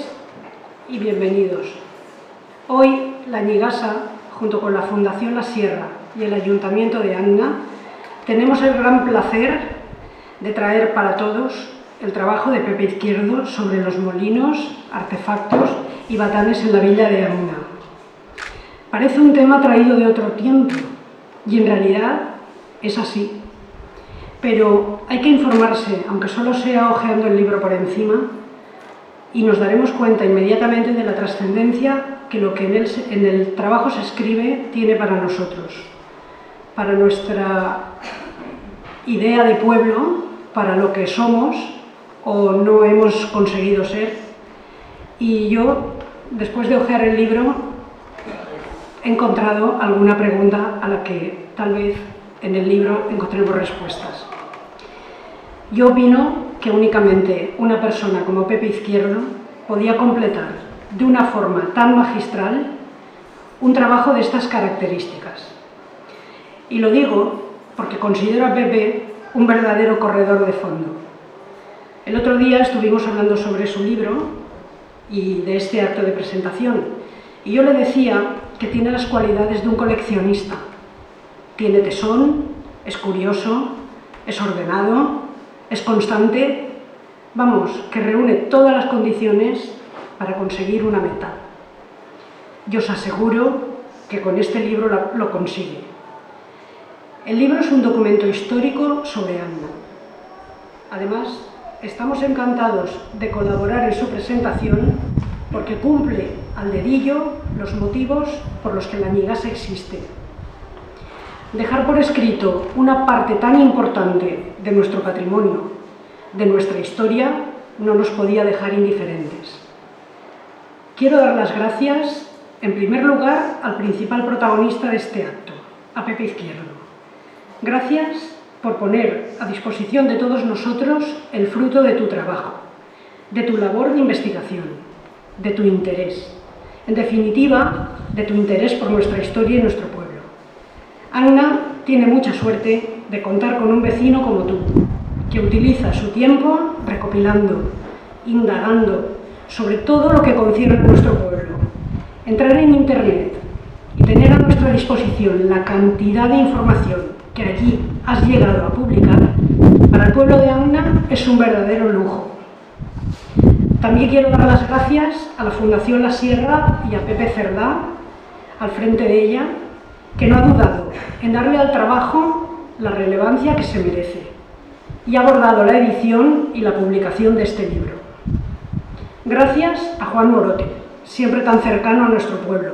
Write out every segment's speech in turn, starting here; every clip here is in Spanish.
tardes y bienvenidos. Hoy la Ñigasa, junto con la Fundación La Sierra y el Ayuntamiento de Anna, tenemos el gran placer de traer para todos el trabajo de Pepe Izquierdo sobre los molinos, artefactos y batanes en la villa de Anna. Parece un tema traído de otro tiempo y en realidad es así. Pero hay que informarse, aunque solo sea hojeando el libro por encima, y nos daremos cuenta inmediatamente de la trascendencia que lo que en el trabajo se escribe tiene para nosotros, para nuestra idea de pueblo, para lo que somos o no hemos conseguido ser. Y yo, después de hojear el libro, he encontrado alguna pregunta a la que tal vez en el libro encontremos respuestas. Yo opino que únicamente una persona como Pepe Izquierdo podía completar de una forma tan magistral un trabajo de estas características. Y lo digo porque considero a Pepe un verdadero corredor de fondo. El otro día estuvimos hablando sobre su libro y de este acto de presentación, y yo le decía que tiene las cualidades de un coleccionista. Tiene tesón, es curioso, es ordenado, es constante, vamos, que reúne todas las condiciones para conseguir una meta. Yo os aseguro que con este libro lo consigue. El libro es un documento histórico sobre Anna. Además, estamos encantados de colaborar en su presentación porque cumple al dedillo los motivos por los que la Ñigasa existe. Dejar por escrito una parte tan importante de nuestro patrimonio, de nuestra historia, no nos podía dejar indiferentes. Quiero dar las gracias, en primer lugar, al principal protagonista de este acto, a Pepe Izquierdo. Gracias por poner a disposición de todos nosotros el fruto de tu trabajo, de tu labor de investigación, de tu interés, en definitiva, de tu interés por nuestra historia y nuestro pueblo. Anna tiene mucha suerte de contar con un vecino como tú, que utiliza su tiempo recopilando, indagando sobre todo lo que concierne a nuestro pueblo. Entrar en Internet y tener a nuestra disposición la cantidad de información que allí has llegado a publicar, para el pueblo de Anna es un verdadero lujo. También quiero dar las gracias a la Fundación La Sierra y a Pepe Cerdá, al frente de ella, que no ha dudado en darle al trabajo la relevancia que se merece y ha abordado la edición y la publicación de este libro. Gracias a Juan Morote, siempre tan cercano a nuestro pueblo,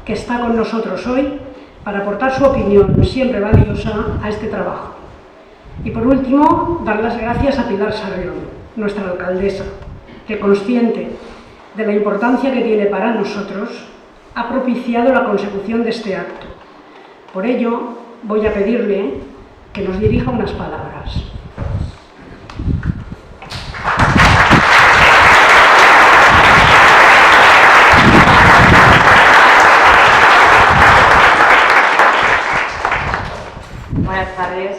que está con nosotros hoy para aportar su opinión siempre valiosa a este trabajo. Y por último, dar las gracias a Pilar Sarrión, nuestra alcaldesa, que consciente de la importancia que tiene para nosotros, ha propiciado la consecución de este acto. Por ello, voy a pedirle que nos dirija unas palabras. Buenas tardes.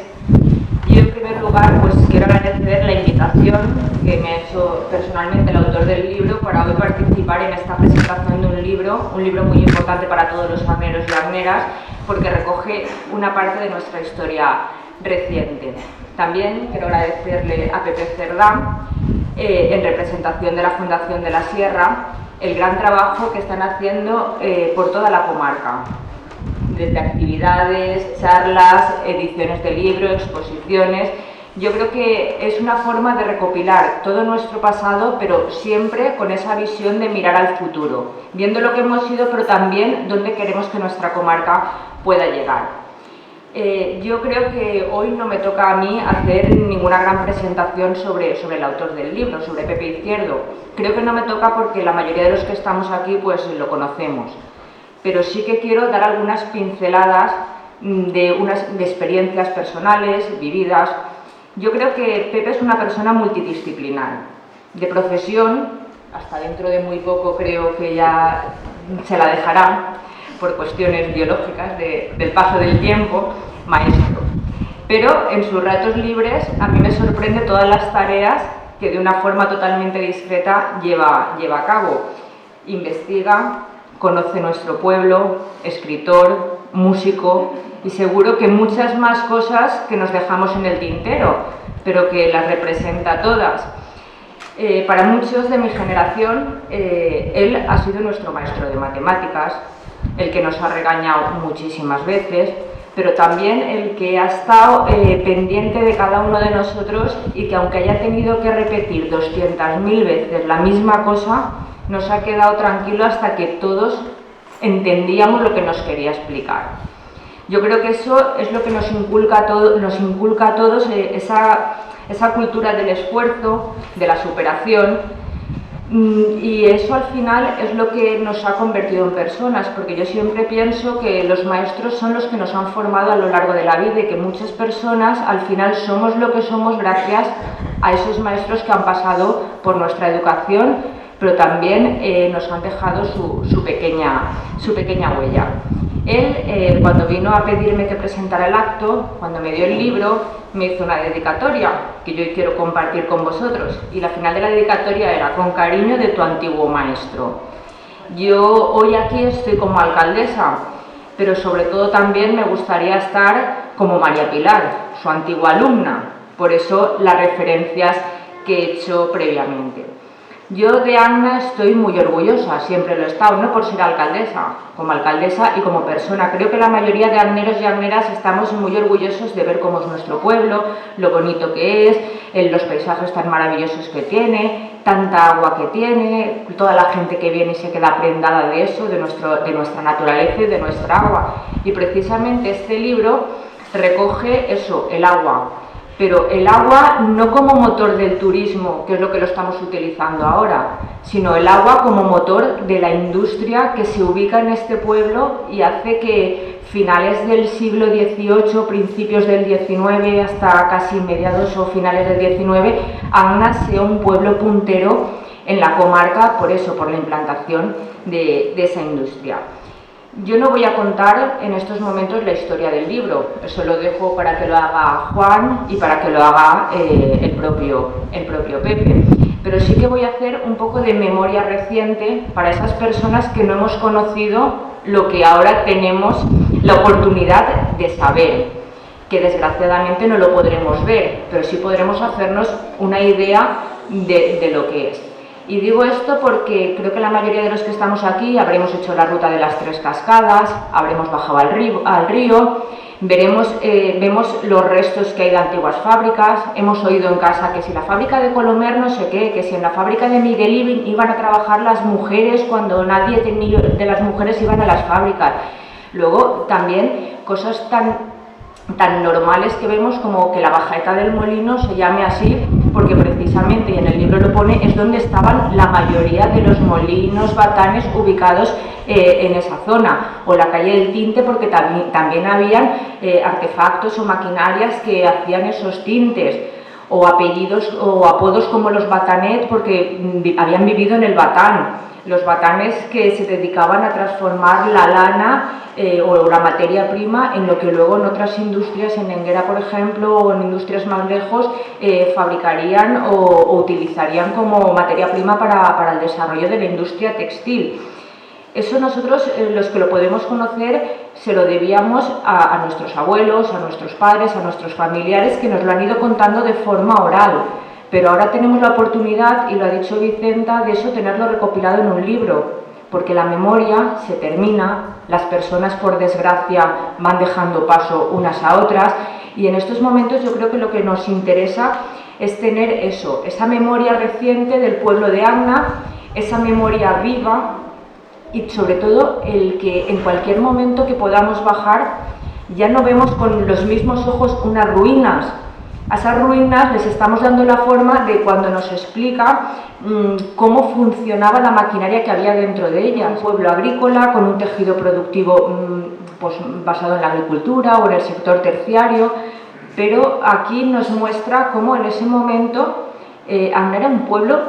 Yo, en primer lugar, quiero agradecer la invitación que me ha hecho personalmente el autor del libro para hoy participar en esta presentación de un libro muy importante para todos los armeros y armeras, porque recoge una parte de nuestra historia reciente. También quiero agradecerle a Pepe Cerdá, en representación de la Fundación de la Sierra, el gran trabajo que están haciendo por toda la comarca, desde actividades, charlas, ediciones de libro, exposiciones. Yo creo que es una forma de recopilar todo nuestro pasado, pero siempre con esa visión de mirar al futuro, viendo lo que hemos sido, pero también dónde queremos que nuestra comarca pueda llegar. Yo creo que hoy no me toca a mí hacer ninguna gran presentación sobre el autor del libro, sobre Pepe Izquierdo. Creo que no me toca porque la mayoría de los que estamos aquí pues lo conocemos. Pero sí que quiero dar algunas pinceladas de experiencias personales, vividas. Yo creo que Pepe es una persona multidisciplinar. De profesión, hasta dentro de muy poco creo que ya se la dejará, por cuestiones biológicas del paso del tiempo, maestro. Pero en sus ratos libres a mí me sorprende todas las tareas que de una forma totalmente discreta lleva a cabo. Investiga, conoce nuestro pueblo, escritor, músico y seguro que muchas más cosas que nos dejamos en el tintero, pero que las representa todas. Para muchos de mi generación, él ha sido nuestro maestro de matemáticas, el que nos ha regañado muchísimas veces, pero también el que ha estado pendiente de cada uno de nosotros y que aunque haya tenido que repetir 200.000 veces la misma cosa, nos ha quedado tranquilo hasta que todos entendíamos lo que nos quería explicar. Yo creo que eso es lo que nos inculca a todos esa cultura del esfuerzo, de la superación, y eso al final es lo que nos ha convertido en personas, porque yo siempre pienso que los maestros son los que nos han formado a lo largo de la vida y que muchas personas al final somos lo que somos gracias a esos maestros que han pasado por nuestra educación, pero también nos han dejado su pequeña huella. Él, cuando vino a pedirme que presentara el acto, cuando me dio el libro, me hizo una dedicatoria que yo quiero compartir con vosotros. Y la final de la dedicatoria era: con cariño de tu antiguo maestro. Yo hoy aquí estoy como alcaldesa, pero sobre todo también me gustaría estar como María Pilar, su antigua alumna. Por eso las referencias que he hecho previamente. Yo de Anna estoy muy orgullosa, siempre lo he estado, no por ser alcaldesa, como alcaldesa y como persona. Creo que la mayoría de agneros y agneras estamos muy orgullosos de ver cómo es nuestro pueblo, lo bonito que es, los paisajes tan maravillosos que tiene, tanta agua que tiene, toda la gente que viene y se queda prendada de eso, de nuestra naturaleza y de nuestra agua. Y precisamente este libro recoge eso, el agua. Pero el agua no como motor del turismo, que es lo que lo estamos utilizando ahora, sino el agua como motor de la industria que se ubica en este pueblo y hace que finales del siglo XVIII, principios del XIX, hasta casi mediados o finales del XIX, Anna sea un pueblo puntero en la comarca, por eso, por la implantación de esa industria. Yo no voy a contar en estos momentos la historia del libro, eso lo dejo para que lo haga Juan y para que lo haga el propio Pepe. Pero sí que voy a hacer un poco de memoria reciente para esas personas que no hemos conocido lo que ahora tenemos la oportunidad de saber, que desgraciadamente no lo podremos ver, pero sí podremos hacernos una idea de lo que es. Y digo esto porque creo que la mayoría de los que estamos aquí habremos hecho la ruta de las Tres Cascadas, habremos bajado al río, vemos los restos que hay de antiguas fábricas, hemos oído en casa que si la fábrica de Colomer no sé qué, que si en la fábrica de Miguel iban a trabajar las mujeres cuando nadie de las mujeres iban a las fábricas. Luego también cosas tan normales que vemos como que la Bajaeta del Molino se llame así porque precisamente, y en el libro lo pone, es donde estaban la mayoría de los molinos, batanes ubicados en esa zona, o la calle del Tinte porque también habían artefactos o maquinarias que hacían esos tintes, o apellidos o apodos como los Batanet porque habían vivido en el Batán. Los batanes que se dedicaban a transformar la lana o la materia prima en lo que luego en otras industrias, en Enguera por ejemplo, o en industrias más lejos, fabricarían o utilizarían como materia prima para el desarrollo de la industria textil. Eso nosotros, los que lo podemos conocer, se lo debíamos a nuestros abuelos, a nuestros padres, a nuestros familiares, que nos lo han ido contando de forma oral. Pero ahora tenemos la oportunidad, y lo ha dicho Vicenta, de eso tenerlo recopilado en un libro, porque la memoria se termina, las personas por desgracia van dejando paso unas a otras, y en estos momentos yo creo que lo que nos interesa es tener eso, esa memoria reciente del pueblo de Anna, esa memoria viva, y sobre todo el que en cualquier momento que podamos bajar ya no vemos con los mismos ojos unas ruinas. A esas ruinas les estamos dando la forma de cuando nos explica cómo funcionaba la maquinaria que había dentro de ella. Un pueblo agrícola con un tejido productivo pues, basado en la agricultura o en el sector terciario, pero aquí nos muestra cómo en ese momento Anna era un pueblo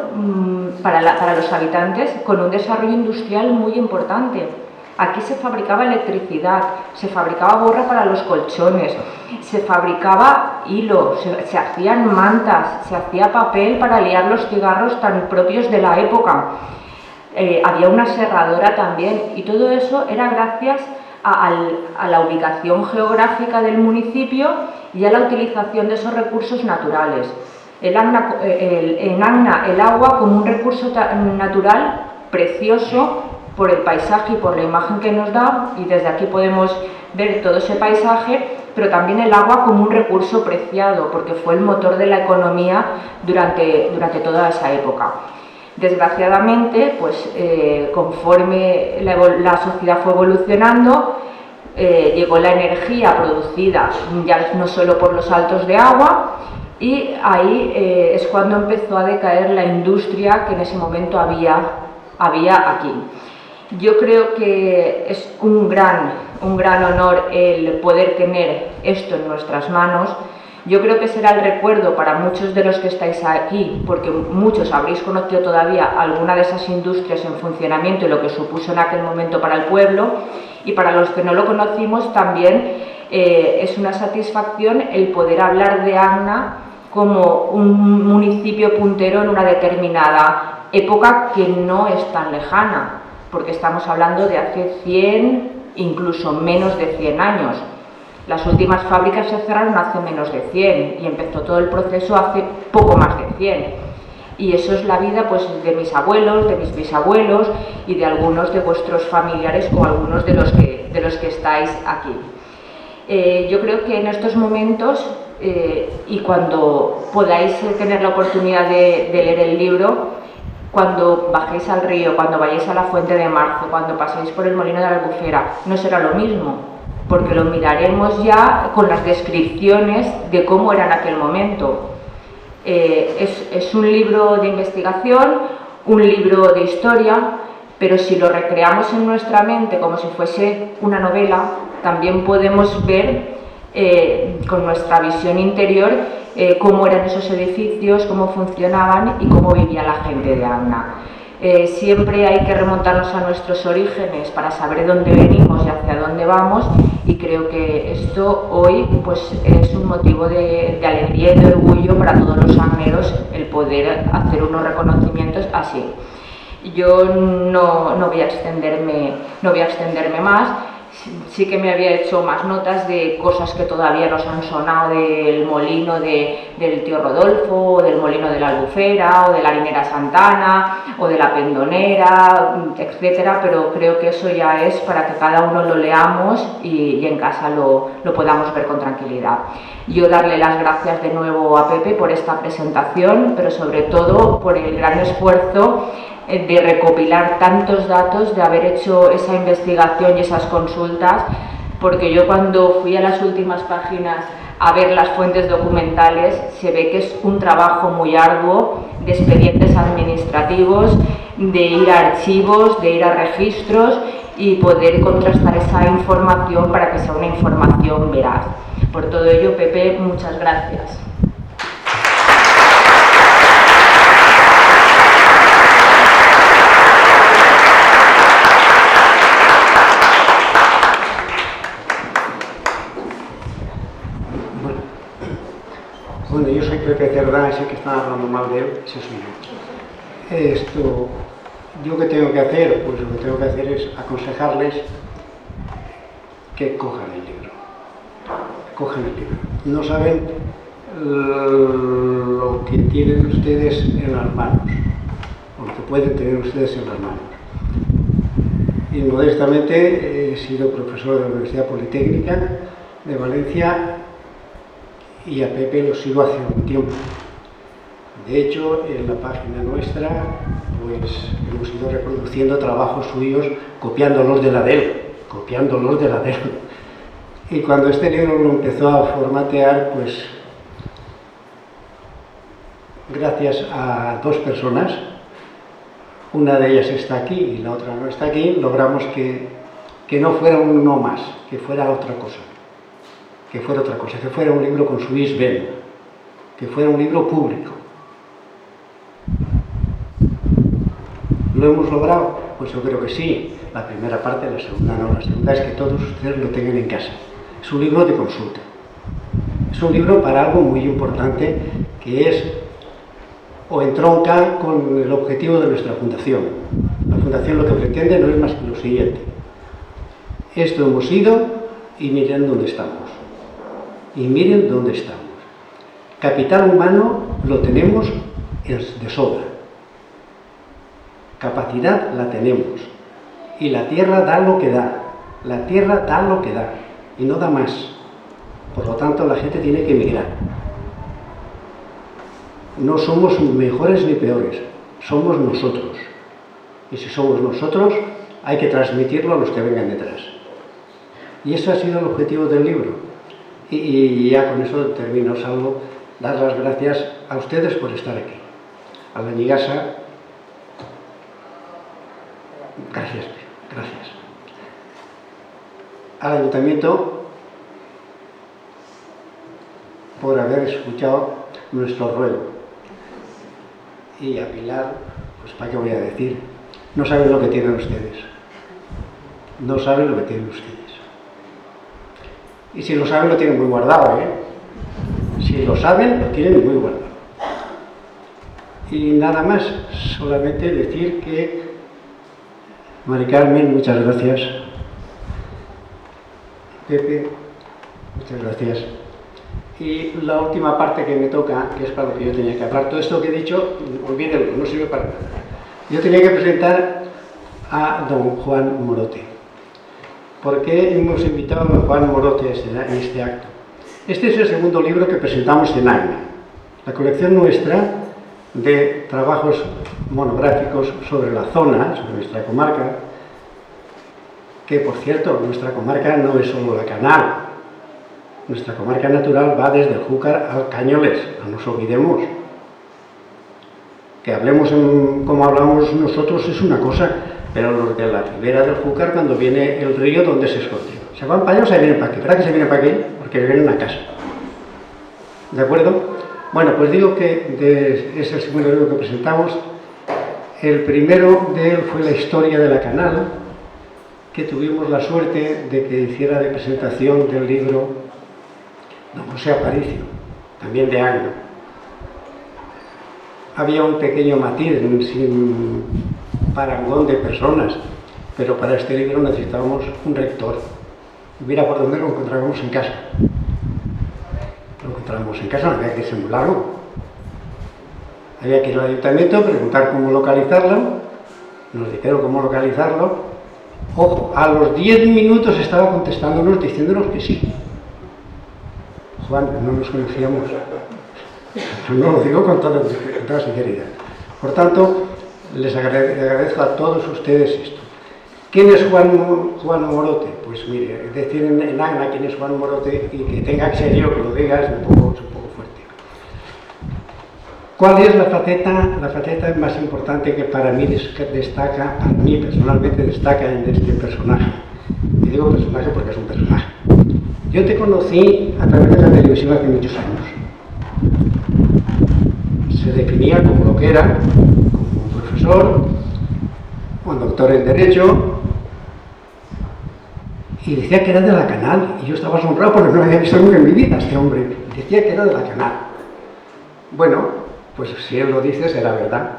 para los habitantes con un desarrollo industrial muy importante. Aquí se fabricaba electricidad, se fabricaba borra para los colchones, se fabricaba hilo, se hacían mantas, se hacía papel para liar los cigarros tan propios de la época. Había una serradora también, y todo eso era gracias a la ubicación geográfica del municipio y a la utilización de esos recursos naturales. En Agna el agua como un recurso natural precioso por el paisaje y por la imagen que nos da, y desde aquí podemos ver todo ese paisaje, pero también el agua como un recurso preciado, porque fue el motor de la economía durante toda esa época. Desgraciadamente, pues, conforme la sociedad fue evolucionando, llegó la energía producida ya no solo por los saltos de agua, y ahí es cuando empezó a decaer la industria que en ese momento había aquí. Yo creo que es un gran honor el poder tener esto en nuestras manos. Yo creo que será el recuerdo para muchos de los que estáis aquí, porque muchos habréis conocido todavía alguna de esas industrias en funcionamiento y lo que supuso en aquel momento para el pueblo, y para los que no lo conocimos también es una satisfacción el poder hablar de Agna como un municipio puntero en una determinada época que no es tan lejana, porque estamos hablando de hace 100, incluso menos de 100 años. Las últimas fábricas se cerraron hace menos de 100 y empezó todo el proceso hace poco más de 100. Y eso es la vida, pues, de mis abuelos, de mis bisabuelos y de algunos de vuestros familiares o algunos de los que estáis aquí. Yo creo que en estos momentos, y cuando podáis tener la oportunidad de leer el libro, cuando bajéis al río, cuando vayáis a la Fuente de Marzo, cuando paséis por el Molino de la Albufera, no será lo mismo, porque lo miraremos ya con las descripciones de cómo era en aquel momento. Es un libro de investigación, un libro de historia, pero si lo recreamos en nuestra mente como si fuese una novela, también podemos ver con nuestra visión interior cómo eran esos edificios, cómo funcionaban y cómo vivía la gente de Agna. Siempre hay que remontarnos a nuestros orígenes para saber de dónde venimos y hacia dónde vamos, y creo que esto hoy, pues, es un motivo de alegría y de orgullo para todos los agneros el poder hacer unos reconocimientos así. Yo no voy a extenderme más. Sí que me había hecho más notas de cosas que todavía nos han sonado del molino del tío Rodolfo, o del molino de la Albufera, o de la harinera Santana, o de la Pendonera, etcétera, pero creo que eso ya es para que cada uno lo leamos y en casa lo podamos ver con tranquilidad. Yo darle las gracias de nuevo a Pepe por esta presentación, pero sobre todo por el gran esfuerzo de recopilar tantos datos, de haber hecho esa investigación y esas consultas, porque yo cuando fui a las últimas páginas a ver las fuentes documentales, se ve que es un trabajo muy arduo de expedientes administrativos, de ir a archivos, de ir a registros y poder contrastar esa información para que sea una información veraz. Por todo ello, Pepe, muchas gracias. Bueno, yo soy Pepe Cerdán, ese que están hablando mal de él, ese soy yo. ¿Yo qué tengo que hacer? Pues lo que tengo que hacer es aconsejarles que cojan el libro. Cojan el libro. No saben lo que tienen ustedes en las manos, o lo que pueden tener ustedes en las manos. Y modestamente he sido profesor de la Universidad Politécnica de Valencia, y a Pepe lo sigo hace un tiempo. De hecho, en la página nuestra, pues hemos ido reproduciendo trabajos suyos, copiándolos de la de él. Y cuando este libro lo empezó a formatear, pues gracias a dos personas, una de ellas está aquí y la otra no está aquí, logramos que no fuera un no más, que fuera otra cosa. Que fuera un libro con su ISBN, que fuera un libro público. ¿Lo hemos logrado? Pues yo creo que sí. La primera parte, la segunda no. La segunda es que todos ustedes lo tengan en casa. Es un libro de consulta. Es un libro para algo muy importante que es o entronca con el objetivo de nuestra fundación. La fundación lo que pretende no es más que lo siguiente. Esto hemos ido y miren dónde estamos. Y miren dónde estamos. Capital humano lo tenemos de sobra. Capacidad la tenemos. Y la tierra da lo que da. La tierra da lo que da. Y no da más. Por lo tanto, la gente tiene que emigrar. No somos mejores ni peores. Somos nosotros. Y si somos nosotros, hay que transmitirlo a los que vengan detrás. Y ese ha sido el objetivo del libro. Y ya con eso termino, salvo dar las gracias a ustedes por estar aquí. A la Ñigasa, gracias. Al Ayuntamiento por haber escuchado nuestro ruego. Y a Pilar, pues ¿para qué voy a decir? No saben lo que tienen ustedes. No saben lo que tienen ustedes. Y si lo saben, lo tienen muy guardado, ¿eh? Si lo saben, lo tienen muy guardado. Y nada más, solamente decir que Mari Carmen, muchas gracias. Pepe, muchas gracias. Y la última parte que me toca, que es para lo que yo tenía que hablar, todo esto que he dicho, olvídenlo, no sirve para nada. Yo tenía que presentar a don Juan Morote. ¿Por qué hemos invitado a don Juan Morote en este acto? Este es el segundo libro que presentamos en AGNA, la colección nuestra de trabajos monográficos sobre la zona, sobre nuestra comarca, que por cierto, nuestra comarca no es solo la Canal, nuestra comarca natural va desde el Júcar al Cañoles, no nos olvidemos. Que hablemos como hablamos nosotros es una cosa, pero los de la ribera del Júcar, cuando viene el río, ¿dónde se esconde? ¿Se van para allá o se vienen para aquí? ¿Para qué se vienen para aquí? Porque vienen a casa. ¿De acuerdo? Bueno, pues digo que es el segundo libro que presentamos. El primero de él fue la historia de la Canal, que tuvimos la suerte de que hiciera de presentación del libro don José Aparicio, también de Agno. Había un pequeño matiz, sin parangón de personas, pero para este libro necesitábamos un rector. Mira por dónde lo encontrábamos en casa. Lo encontrábamos en casa, no había que irse muy largo. Había que ir al ayuntamiento, preguntar cómo localizarlo, nos dijeron cómo localizarlo. Ojo, a los 10 minutos estaba contestándonos, diciéndonos que sí. Juan, no nos conocíamos. No lo digo con toda sinceridad. Por tanto, les agradezco a todos ustedes esto. ¿Quién es Juan Morote? Pues mire, decir en Agna quién es Juan Morote y que tenga que ser yo que lo diga es un poco fuerte. ¿Cuál es la faceta más importante que para mí destaca, para mí personalmente destaca en este personaje? Y digo personaje porque es un personaje. Yo te conocí a través de la televisión hace muchos años. Se definía como lo que era, como un profesor, un doctor en Derecho, y decía que era de la Canal, y yo estaba asombrado porque no había visto nunca en mi vida a este hombre. Decía que era de la Canal. Bueno, pues si él lo dice será verdad.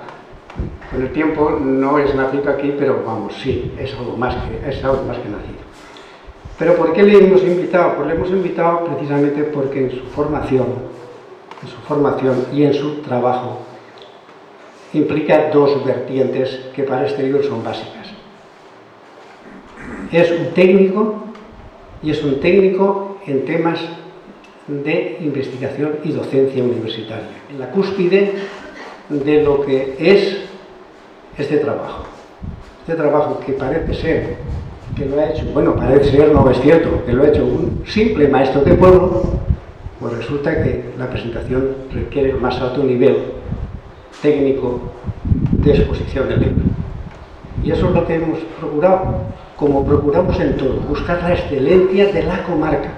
Con el tiempo no es nacido aquí, pero vamos, sí, es algo más que nacido. ¿Pero por qué le hemos invitado? Pues le hemos invitado precisamente porque en su formación y en su trabajo implica dos vertientes que para este libro son básicas. Es un técnico y es un técnico en temas de investigación y docencia universitaria, en la cúspide de lo que es este trabajo que parece ser que lo ha hecho, bueno, parece ser, no es cierto, que lo ha hecho un simple maestro de pueblo, pues resulta que la presentación requiere el más alto nivel técnico de exposición del libro. Y eso es lo que hemos procurado, como procuramos en todo, buscar la excelencia de la comarca.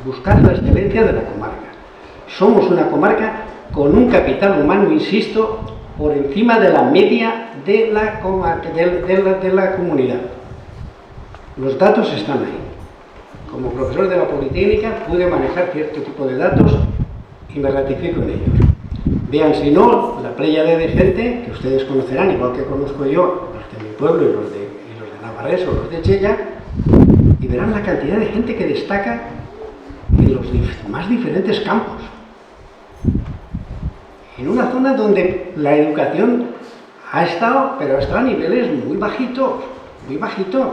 Buscar la excelencia de la comarca. Somos una comarca con un capital humano, insisto, por encima de la media de la comunidad. Los datos están ahí. Como profesor de la Politécnica pude manejar cierto tipo de datos y me ratifico en ellos. Vean, si no, la pléyade de gente que ustedes conocerán, igual que conozco yo, los de mi pueblo y los de Navarrés o los de Chella, y verán la cantidad de gente que destaca en los más diferentes campos. En una zona donde la educación ha estado, pero ha estado a niveles muy bajitos, muy bajitos.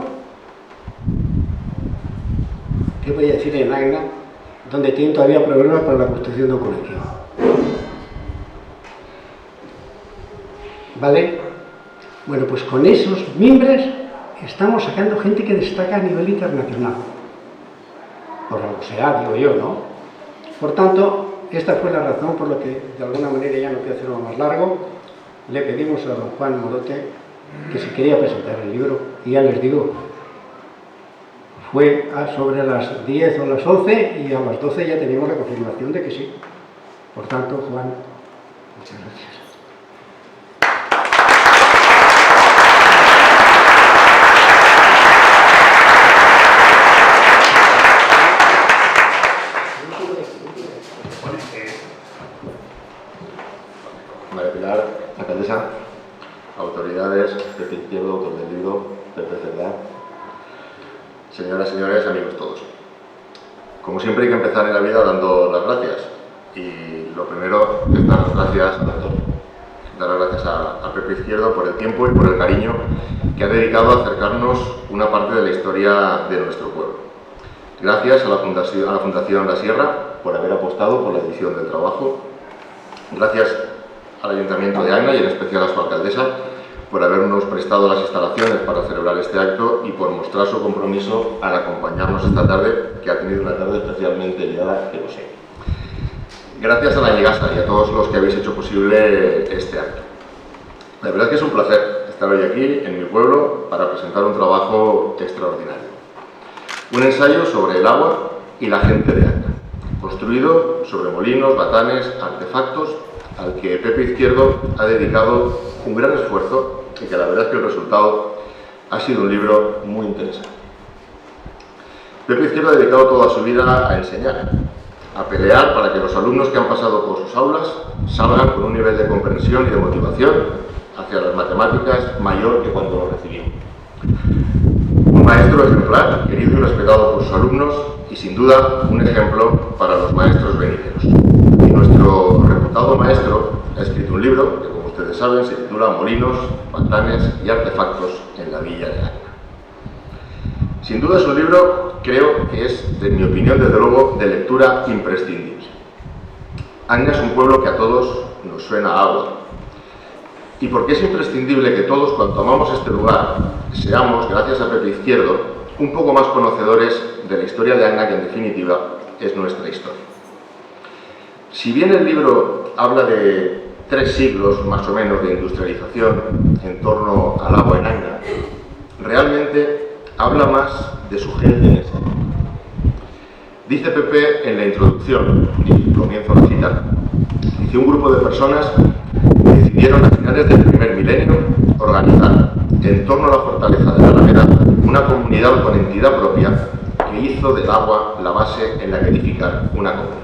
¿Qué voy a decir en Agna, donde tienen todavía problemas para la construcción de un colegio? ¿Vale? Bueno, pues con esos mimbres estamos sacando gente que destaca a nivel internacional. Por algo será, digo yo, ¿no? Por tanto, esta fue la razón por la que, de alguna manera, ya no quiero hacerlo más largo, le pedimos a don Juan Morote que se quería presentar el libro, y ya les digo, fue sobre las 10 o las 11 y a las 12 ya teníamos la confirmación de que sí. Por tanto, Juan, muchas gracias. María Pilar, alcaldesa, autoridades, Pepe Izquierdo, autor del libro, Pepe Cerdá, señoras, señores, amigos todos. Como siempre hay que empezar en la vida dando las gracias, y lo primero es dar las gracias al autor, dar las gracias a Pepe Izquierdo por el tiempo y por el cariño que ha dedicado a acercarnos una parte de la historia de nuestro pueblo. Gracias a la Fundación La Sierra por haber apostado por la edición del trabajo. Gracias al Ayuntamiento de Agna y en especial a su alcaldesa por habernos prestado las instalaciones para celebrar este acto y por mostrar su compromiso al acompañarnos esta tarde, que ha tenido una tarde especialmente liada, que lo sé. Gracias a la Ñigasa y a todos los que habéis hecho posible este acto. La verdad es que es un placer estar hoy aquí, en mi pueblo, para presentar un trabajo extraordinario. Un ensayo sobre el agua y la gente de Agna, construido sobre molinos, batanes, artefactos, al que Pepe Izquierdo ha dedicado un gran esfuerzo y que la verdad es que el resultado ha sido un libro muy interesante. Pepe Izquierdo ha dedicado toda su vida a enseñar, a pelear para que los alumnos que han pasado por sus aulas salgan con un nivel de comprensión y de motivación hacia las matemáticas mayor que cuando lo recibimos. Un maestro ejemplar, querido y respetado por sus alumnos y sin duda un ejemplo para los maestros venideros. Y nuestro reputado maestro ha escrito un libro que, como ustedes saben, se titula Molinos, Pantanes y Artefactos en la Villa de Agna. Sin duda es un libro, creo que es, en mi opinión, desde luego, de lectura imprescindible. Agna es un pueblo que a todos nos suena a agua. Y porque es imprescindible que todos, cuando amamos este lugar, seamos, gracias a Pepe Izquierdo, un poco más conocedores de la historia de Agna, que en definitiva es nuestra historia. Si bien el libro habla de 3 siglos más o menos de industrialización en torno al agua en Agna, realmente habla más de su gente en ese momento. Dice Pepe en la introducción, y comienzo a citar, dice: un grupo de personas decidieron a finales del primer milenio organizar en torno a la fortaleza de la Alameda una comunidad con entidad propia que hizo del agua la base en la que edificar una comunidad.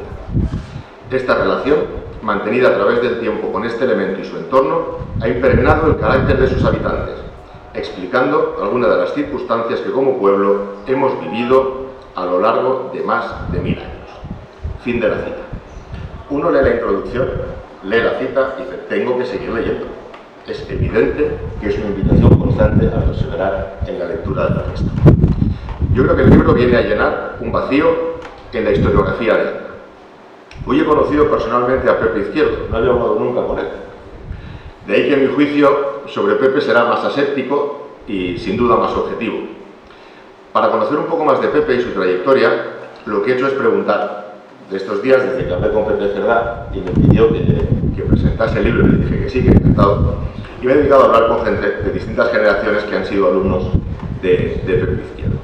Esta relación, mantenida a través del tiempo con este elemento y su entorno, ha impregnado el carácter de sus habitantes, explicando algunas de las circunstancias que como pueblo hemos vivido a lo largo de más de 1000 años. Fin de la cita. Uno lee la introducción, lee la cita y dice: tengo que seguir leyendo. Es evidente que es una invitación constante a perseverar en la lectura del texto. Yo creo que el libro viene a llenar un vacío en la historiografía de Agna. Hoy he conocido personalmente a Pepe Izquierdo, no había hablado nunca con él. De ahí que mi juicio sobre Pepe será más aséptico y sin duda más objetivo. Para conocer un poco más de Pepe y su trayectoria, lo que he hecho es preguntar. De estos días, desde que hablé con Pepe Cerdá y me pidió que presentase el libro, le dije que sí, que encantado. Y me he dedicado a hablar con gente de distintas generaciones que han sido alumnos de Pepe Izquierdo.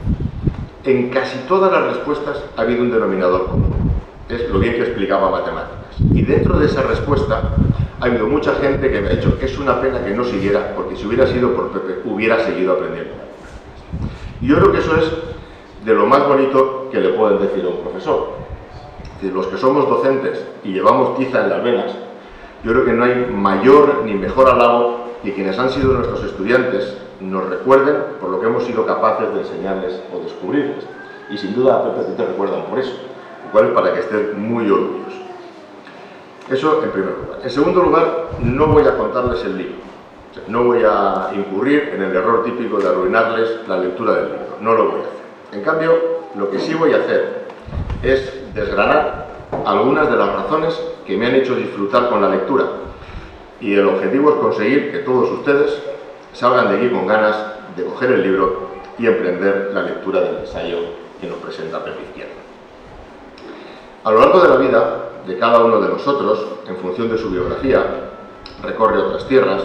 En casi todas las respuestas ha habido un denominador común. Es lo bien que explicaba matemáticas. Y dentro de esa respuesta ha habido mucha gente que me ha dicho que es una pena que no siguiera, porque si hubiera sido por Pepe, hubiera seguido aprendiendo. Y yo creo que eso es de lo más bonito que le pueden decir a un profesor. Es decir, los que somos docentes y llevamos tiza en las venas, yo creo que no hay mayor ni mejor halago que quienes han sido nuestros estudiantes nos recuerden por lo que hemos sido capaces de enseñarles o descubrirles. Y sin duda a Pepe te recuerdan por eso, lo cual es para que estés muy orgulloso. Eso en primer lugar. En segundo lugar, no voy a contarles el libro. O sea, no voy a incurrir en el error típico de arruinarles la lectura del libro. No lo voy a hacer. En cambio, lo que sí voy a hacer es desgranar algunas de las razones que me han hecho disfrutar con la lectura. Y el objetivo es conseguir que todos ustedes salgan de aquí con ganas de coger el libro y emprender la lectura del ensayo que nos presenta Pepe Izquierdo. A lo largo de la vida de cada uno de nosotros, en función de su biografía, recorre otras tierras,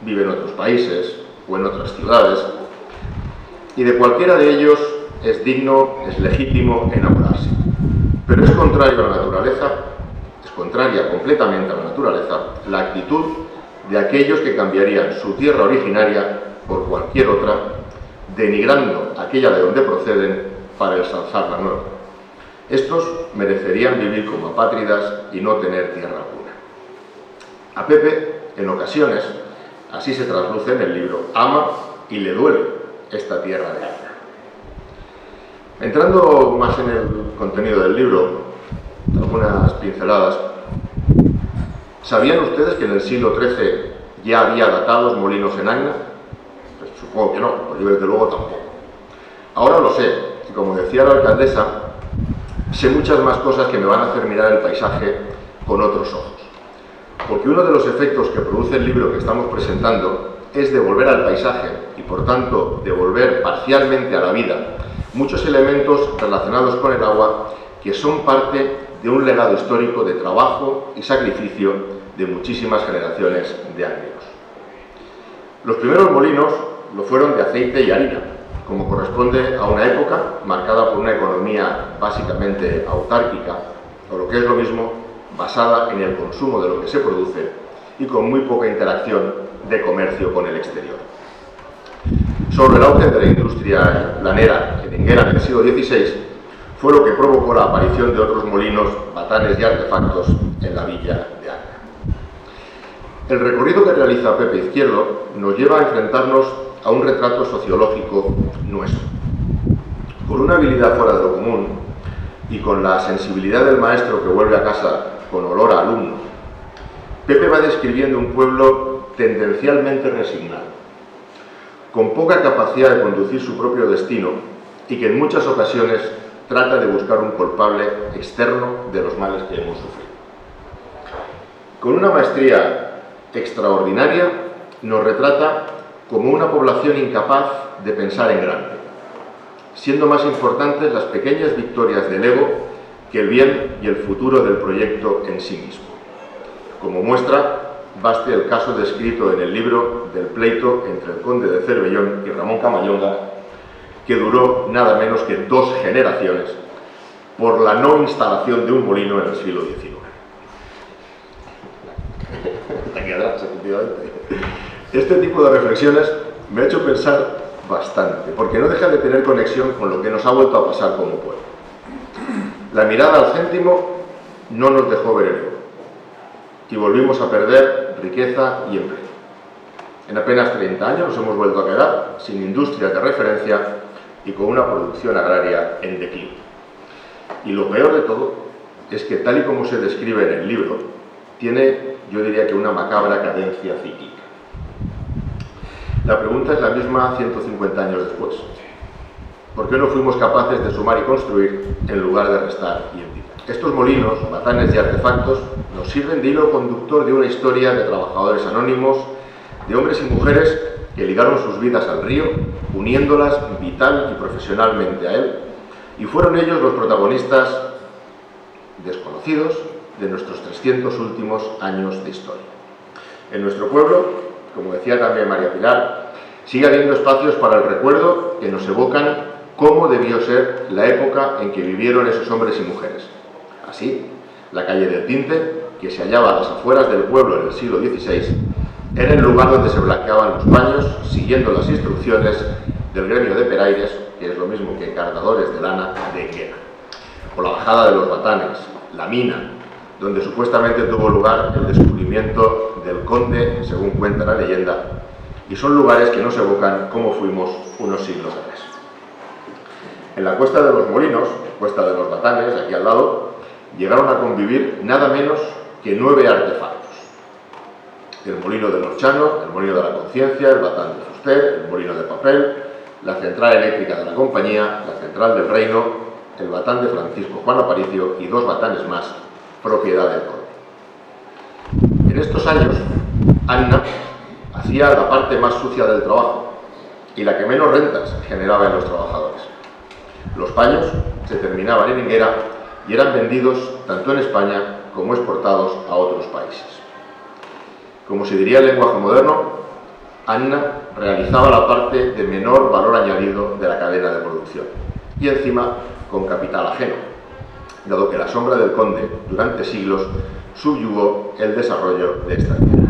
vive en otros países o en otras ciudades, y de cualquiera de ellos es digno, es legítimo enamorarse. Pero es contrario a la naturaleza, es contraria completamente a la naturaleza, la actitud de aquellos que cambiarían su tierra originaria por cualquier otra, denigrando aquella de donde proceden para ensalzar la nueva. Estos merecerían vivir como apátridas y no tener tierra alguna. A Pepe, en ocasiones, así se trasluce en el libro, ama y le duele esta tierra de Anna. Entrando más en el contenido del libro, algunas pinceladas. ¿Sabían ustedes que en el siglo XIII ya había datados molinos en Anna? Pues supongo que no, porque yo desde luego tampoco. Ahora lo sé, y como decía la alcaldesa, sé muchas más cosas que me van a hacer mirar el paisaje con otros ojos. Porque uno de los efectos que produce el libro que estamos presentando es devolver al paisaje, y por tanto devolver parcialmente a la vida, muchos elementos relacionados con el agua que son parte de un legado histórico de trabajo y sacrificio de muchísimas generaciones de agrios. Los primeros molinos lo fueron de aceite y harina, como corresponde a una época marcada por una economía básicamente autárquica, o lo que es lo mismo, basada en el consumo de lo que se produce y con muy poca interacción de comercio con el exterior. Solo el auge de la industria lanera en Enguera en el siglo XVI fue lo que provocó la aparición de otros molinos, batanes y artefactos en la villa de Anna. El recorrido que realiza Pepe Izquierdo nos lleva a enfrentarnos a un retrato sociológico nuestro. Por una habilidad fuera de lo común y con la sensibilidad del maestro que vuelve a casa con olor a alumno, Pepe va describiendo un pueblo tendencialmente resignado, con poca capacidad de conducir su propio destino y que en muchas ocasiones trata de buscar un culpable externo de los males que hemos sufrido. Con una maestría extraordinaria nos retrata como una población incapaz de pensar en grande, siendo más importantes las pequeñas victorias del ego que el bien y el futuro del proyecto en sí mismo. Como muestra, baste el caso descrito en el libro del pleito entre el conde de Cervellón y Ramón Camayonga, que duró nada menos que 2 generaciones por la no instalación de un molino en el siglo XIX. Este tipo de reflexiones me ha hecho pensar bastante, porque no deja de tener conexión con lo que nos ha vuelto a pasar como pueblo. La mirada al céntimo no nos dejó ver el oro, y volvimos a perder riqueza y empleo. En apenas 30 años nos hemos vuelto a quedar sin industrias de referencia y con una producción agraria en declive. Y lo peor de todo es que, tal y como se describe en el libro, tiene, yo diría que una macabra cadencia cíclica. La pregunta es la misma 150 años después. ¿Por qué no fuimos capaces de sumar y construir en lugar de restar y envidiar? Estos molinos, batanes y artefactos nos sirven de hilo conductor de una historia de trabajadores anónimos, de hombres y mujeres que ligaron sus vidas al río, uniéndolas vital y profesionalmente a él, y fueron ellos los protagonistas desconocidos de nuestros 300 últimos años de historia. En nuestro pueblo, como decía también María Pilar, sigue habiendo espacios para el recuerdo que nos evocan cómo debió ser la época en que vivieron esos hombres y mujeres. Así, la calle del Tinte, que se hallaba a las afueras del pueblo en el siglo XVI, era el lugar donde se blanqueaban los paños, siguiendo las instrucciones del gremio de peraires, que es lo mismo que cargadores de lana de Enguera, o la bajada de los batanes, la mina, donde supuestamente tuvo lugar el descubrimiento del conde, según cuenta la leyenda, y son lugares que nos evocan cómo fuimos unos siglos atrás. En la Cuesta de los Molinos, Cuesta de los Batanes, aquí al lado, llegaron a convivir nada menos que 9 artefactos. El molino de Norchano, el molino de la Conciencia, el batán de Fuster, el molino de papel, la central eléctrica de la compañía, la central del reino, el batán de Francisco Juan Aparicio y 2 batanes más, propiedad del conde. En estos años, Anna hacía la parte más sucia del trabajo y la que menos rentas generaba en los trabajadores. Los paños se terminaban en Enguera y eran vendidos tanto en España como exportados a otros países. Como se diría en lenguaje moderno, Anna realizaba la parte de menor valor añadido de la cadena de producción y encima con capital ajeno, dado que la sombra del conde durante siglos subyugó el desarrollo de esta tierra.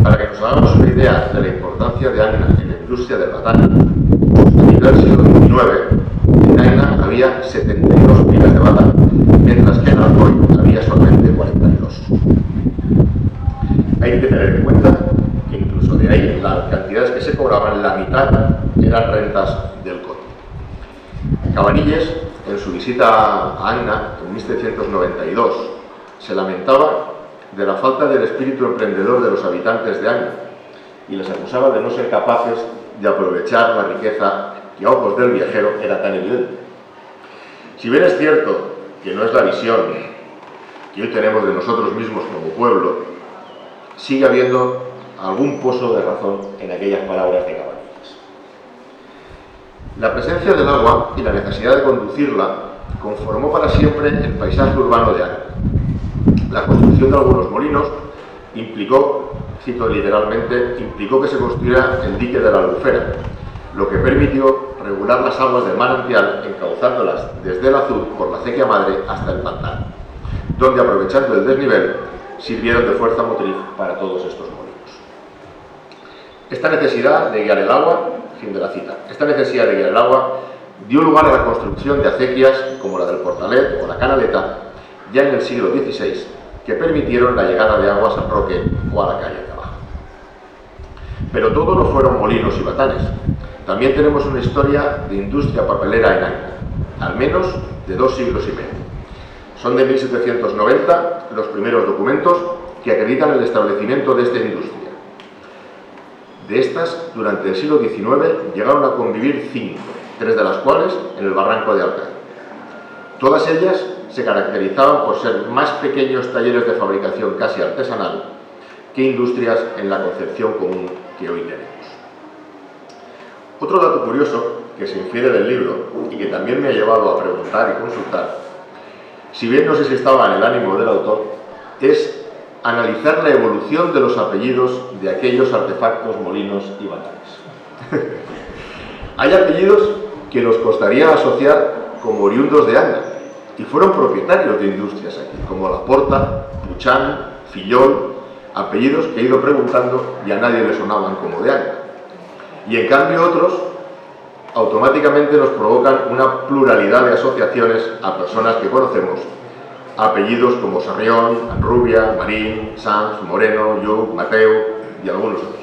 Para que nos hagamos una idea de la importancia de Anna en la industria del batán, a nivel del siglo XIX, en Anna había 72 minas de batán, mientras que en Alcoy había solamente 42. Hay que tener en cuenta que incluso de ahí las cantidades que se cobraban, la mitad eran rentas del conde. Cabanilles, en su visita a Anna en 1792, se lamentaba de la falta del espíritu emprendedor de los habitantes de Anna y les acusaba de no ser capaces de aprovechar la riqueza que a ojos del viajero era tan evidente. Si bien es cierto que no es la visión que hoy tenemos de nosotros mismos como pueblo, sigue habiendo algún pozo de razón en aquellas palabras de Cabanilles. La presencia del agua y la necesidad de conducirla conformó para siempre el paisaje urbano de Anna. La construcción de algunos molinos implicó, cito literalmente, implicó que se construyera el dique de la Albufera, lo que permitió regular las aguas del manantial encauzándolas desde el Azud por la acequia madre hasta el pantano, donde, aprovechando el desnivel, sirvieron de fuerza motriz para todos estos molinos. Esta necesidad de guiar el agua, fin de la cita, esta necesidad de guiar el agua dio lugar a la construcción de acequias como la del Portalet o la Canaleta, ya en el siglo XVI, que permitieron la llegada de agua a San Roque o a la calle de abajo. Pero todo no fueron molinos y batanes. También tenemos una historia de industria papelera en Anna, al menos de 2 siglos y medio. Son de 1790 los primeros documentos que acreditan el establecimiento de esta industria. De estas, durante el siglo XIX, llegaron a convivir 5, 3 de las cuales en el barranco de Alcázar. Todas ellas se caracterizaban por ser más pequeños talleres de fabricación casi artesanal que industrias en la concepción común que hoy tenemos. Otro dato curioso que se infiere del libro y que también me ha llevado a preguntar y consultar, si bien no sé si estaba en el ánimo del autor, es analizar la evolución de los apellidos de aquellos artefactos, molinos y batanes. Hay apellidos que nos costaría asociar como oriundos de Anna y fueron propietarios de industrias aquí, como Laporta, Puchán, Fillol, apellidos que he ido preguntando y a nadie le sonaban como de Anna. Y en cambio otros automáticamente nos provocan una pluralidad de asociaciones a personas que conocemos, apellidos como Sarrión, Rubia, Marín, Sanz, Moreno, Lluc, Mateu y algunos otros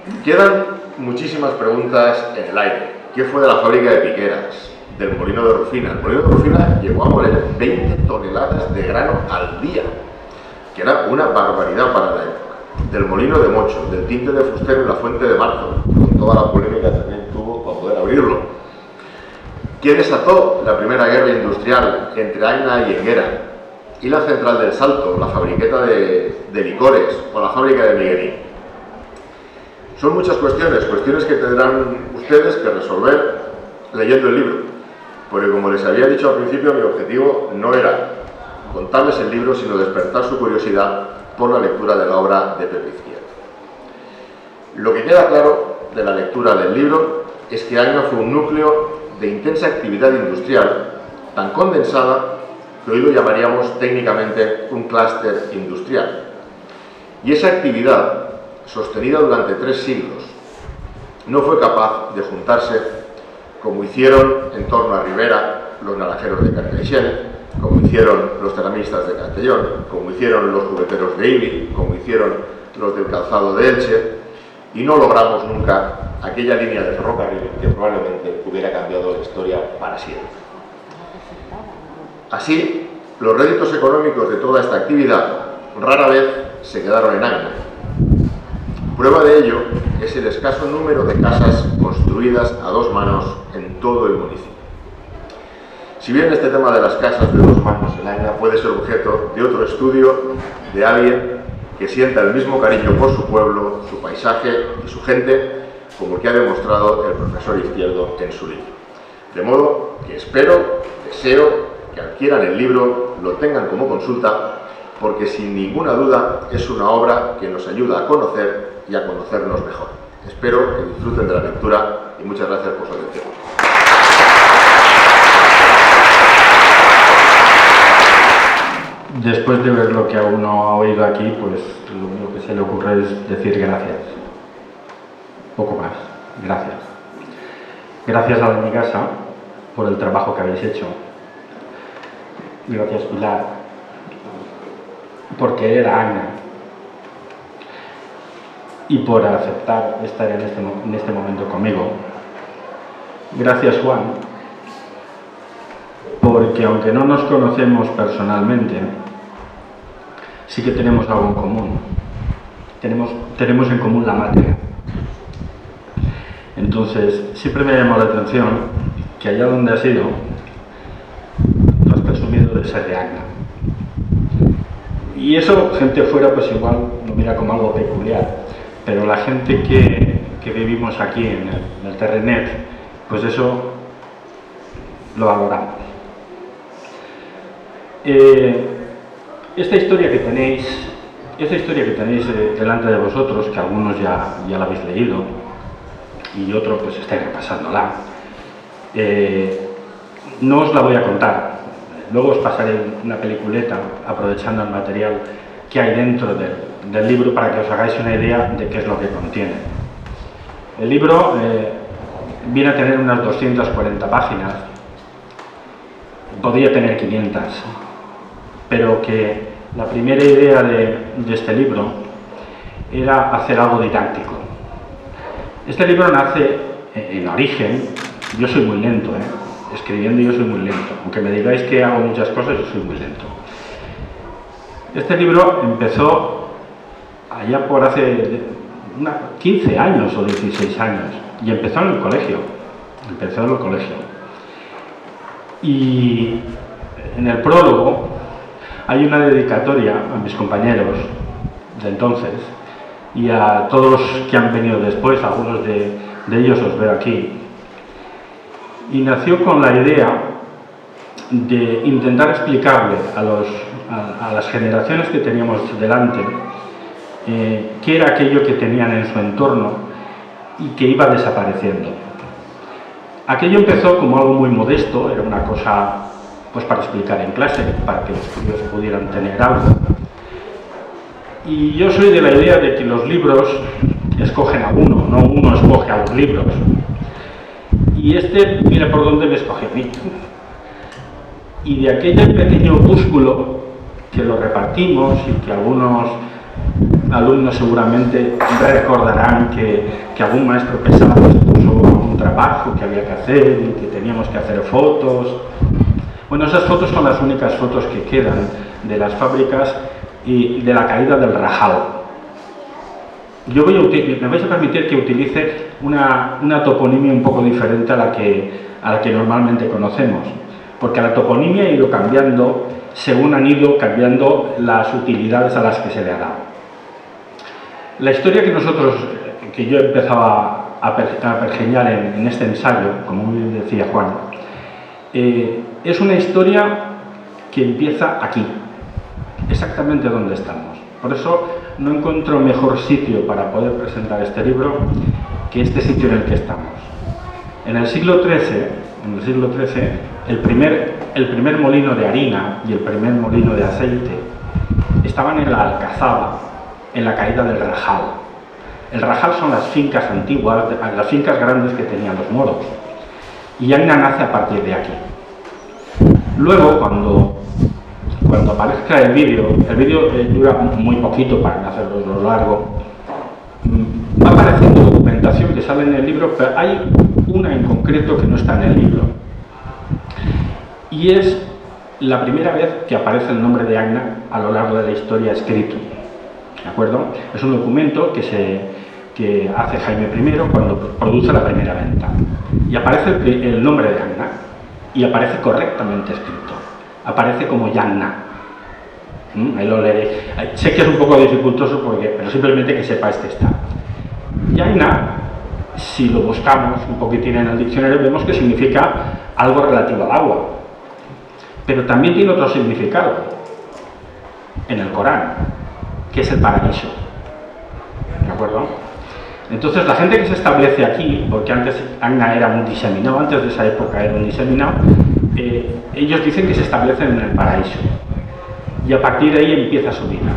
más. Quedan muchísimas preguntas en el aire. ¿Qué fue de la fábrica de piqueras? Del molino de Rufina. El molino de Rufina llegó a moler 20 toneladas de grano al día, que era una barbaridad para la época. Del molino de Mocho, del tinte de Fuster en la Fuente de Marzo, con toda la polémica que también tuvo para poder abrirlo. ¿Qué desató la primera guerra industrial entre Anna y Enguera? Y la central del Salto, la fabriqueta de licores o la fábrica de Miguelín. Son muchas cuestiones que tendrán ustedes que resolver leyendo el libro, porque como les había dicho al principio, mi objetivo no era contarles el libro, sino despertar su curiosidad por la lectura de la obra de Pepe Izquierdo. Lo que queda claro de la lectura del libro es que Anna fue un núcleo de intensa actividad industrial, tan condensada que hoy lo llamaríamos técnicamente un clúster industrial. Y esa actividad, sostenida durante 3 siglos, no fue capaz de juntarse como hicieron en torno a Ribera los naranjeros de Carcaixent, como hicieron los ceramistas de Castellón, como hicieron los jugueteros de Ibi, como hicieron los del calzado de Elche, y no logramos nunca aquella línea de ferrocarril que probablemente hubiera cambiado la historia para siempre. Así, los réditos económicos de toda esta actividad rara vez se quedaron en Agna. Prueba de ello es el escaso número de casas construidas a 2 manos en todo el municipio. Si bien este tema de las casas de 2 manos en Agna puede ser objeto de otro estudio de alguien que sienta el mismo cariño por su pueblo, su paisaje y su gente, como el que ha demostrado el profesor Izquierdo en su libro. De modo que deseo que adquieran el libro, lo tengan como consulta, porque sin ninguna duda es una obra que nos ayuda a conocer y a conocernos mejor. Espero que disfruten de la lectura y muchas gracias por su atención. Después de ver lo que uno ha oído aquí, pues lo único que se le ocurre es decir gracias. Poco más. Gracias. Gracias a la Nigasa por el trabajo que habéis hecho. Gracias, Pilar, por querer a Agna y por aceptar estar en este momento conmigo. Gracias, Juan, porque aunque no nos conocemos personalmente, sí que tenemos algo en común. Tenemos en común la matria. Entonces, siempre me ha llamado la atención que allá donde has ido, no has presumido de ser de Agna. Y eso, gente fuera, pues igual lo mira como algo peculiar. Pero la gente que vivimos aquí en el Terrenet, pues eso lo valoramos. Esta historia que tenéis delante de vosotros, que algunos ya la habéis leído y otros pues estáis repasándola, no os la voy a contar. Luego os pasaré una peliculeta aprovechando el material que hay dentro del libro para que os hagáis una idea de qué es lo que contiene. El libro viene a tener unas 240 páginas, podría tener 500, pero que la primera idea de este libro era hacer algo didáctico. Este libro nace en origen, yo soy muy lento, escribiendo yo soy muy lento, aunque me digáis que hago muchas cosas, yo soy muy lento. Este libro empezó allá por hace 15 años o 16 años y empezó en el colegio. Y en el prólogo hay una dedicatoria a mis compañeros de entonces y a todos los que han venido después, algunos de ellos os veo aquí. Y nació con la idea de intentar explicarle a las generaciones que teníamos delante qué era aquello que tenían en su entorno y que iba desapareciendo. Aquello empezó como algo muy modesto, era una cosa pues para explicar en clase, para que los críos pudieran tener algo. Y yo soy de la idea de que los libros escogen a uno, no uno escoge a los libros. Y mira por dónde me escogió a mí. Y de aquel pequeño opúsculo que lo repartimos y que algunos alumnos seguramente recordarán que algún maestro pesado nos puso un trabajo que había que hacer y que teníamos que hacer fotos. Bueno, esas fotos son las únicas fotos que quedan de las fábricas y de la caída del Rajal. Me vais a permitir que utilice una toponimia un poco diferente a la que normalmente conocemos, porque la toponimia ha ido cambiando según han ido cambiando las utilidades a las que se le ha dado. La historia que yo empezaba a pergeñar en este ensayo, como muy bien decía Juan, es una historia que empieza aquí, exactamente donde estamos. Por eso no encuentro mejor sitio para poder presentar este libro que este sitio en el que estamos. En el siglo XIII, el primer el primer molino de harina y el primer molino de aceite estaban en la Alcazaba, en la caída del Rajal. El Rajal son las fincas antiguas, las fincas grandes que tenían los moros. Y Agna nace a partir de aquí. Luego, cuando aparezca el vídeo dura muy poquito para no hacerlo largo, va apareciendo documentación que sale en el libro, pero hay una en concreto que no está en el libro. Y es la primera vez que aparece el nombre de Agna a lo largo de la historia escrito. ¿De acuerdo? Es un documento que hace Jaime I cuando produce la primera venta. Y aparece el nombre de Agna, y aparece correctamente escrito. Aparece como Yagna. Ahí lo leeré. Sé que es un poco dificultoso, pero simplemente que sepáis que está. Yagna, si lo buscamos un poquitín en el diccionario, vemos que significa algo relativo al agua. Pero también tiene otro significado en el Corán, que es el paraíso. ¿De acuerdo? Entonces la gente que se establece aquí, porque antes Agna era un diseminado, antes de esa época era un diseminado, ellos dicen que se establecen en el paraíso. Y a partir de ahí empieza su vida.